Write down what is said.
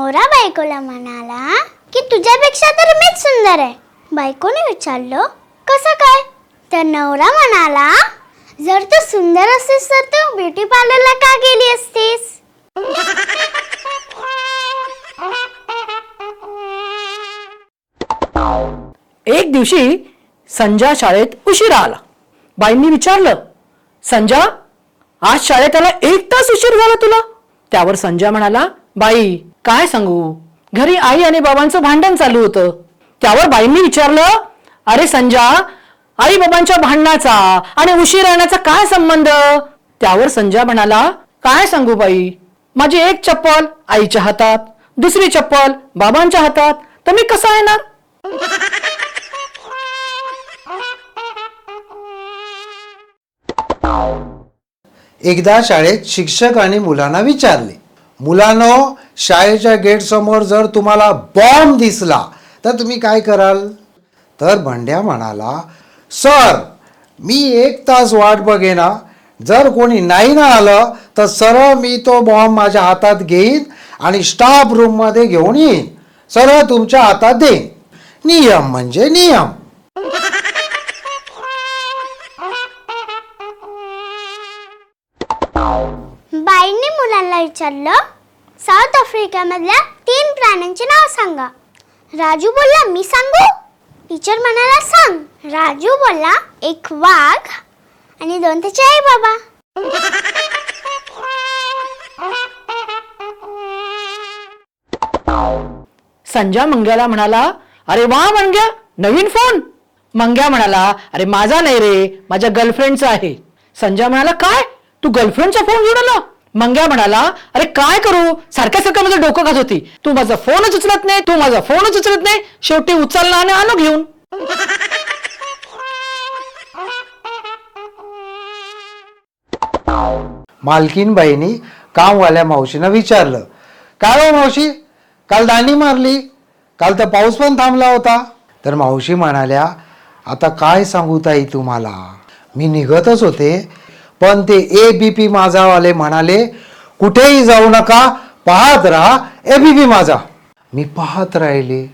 नवरा बायकोला म्हणाला की तुझ्यापेक्षा तर मीच सुंदर आहे. बायकोने विचारलं कसं काय? तर नवरा म्हणाला, जर तू सुंदर असतीस तर तू ब्युटी पार्लरला का गेली असतीस? एक दिवशी संजा शाळेत उशिरा आला. बाईंनी विचारलं, संजा, आज शाळेत आला 1 तास उशीर झाला तुला. त्यावर संजा म्हणाला, बाई काय सांगू, घरी आई आणि बाबांचं भांडण चालू होतं. त्यावर बाईंनी विचारलं, अरे संजा, आई बाबांच्या भांडणाचा आणि उशीर येण्याचा काय संबंध? त्यावर संजा म्हणाला, काय सांगू बाई, माझी एक चप्पल आईच्या हातात, दुसरी चप्पल बाबांच्या हातात, तर मी कसा येणार? एकदा शाळेत शिक्षक आणि मुलांना विचारले, मुलांनो, शाळेच्या गेट समोर जर तुम्हाला बॉम्ब दिसला तर तुम्ही काय कराल? तर बंड्या म्हणाला, सर, मी 1 तास वाट बघेना. जर कोणी नाही ना आलं तर सरळ मी तो बॉम्ब माझ्या हातात घेईन आणि स्टाफ रूममध्ये घेऊन येईन, सरळ तुमच्या हातात देईन. नियम म्हणजे नियम. बाईंनी मुलांना विचारलं, साऊथ आफ्रिकेमधल्या 3 प्राण्यांची नाव सांगा. राजू बोलला, मी सांगू? टीचर म्हणाला, सांग. राजू बोलला, 1 वाघ आणि 2 त्याचे आई बाबा. संजा मंग्याला म्हणाला, अरे वा मंग्या, नवीन फोन? मंग्या म्हणाला, अरे माझा नाही रे, माझ्या गर्लफ्रेंडचा आहे. संजा म्हणाला, काय, तू गर्लफ्रेंडचा फोन घेऊन आला? मंग्या म्हणाला, अरे काय करू, सारख्या सारखं माझं डोकं खात होती. तू माझा फोनच उचलत नाही. शेवटी उचलला आणि आलो घेऊन. मालकीनबाईंनी कामवाल्या मावशीनं विचारलं, काय हो मावशी, काल दांडी मारली, काल तर पाऊस पण थांबला होता. तर मावशी म्हणाल्या, आता काय सांगू ताई तुम्हाला, मी निघतच होते, पण ते ABP माझावाले म्हणाले, कुठेही जाऊ नका, पाहत राहा ABP माझा. मी पाहत राहिले.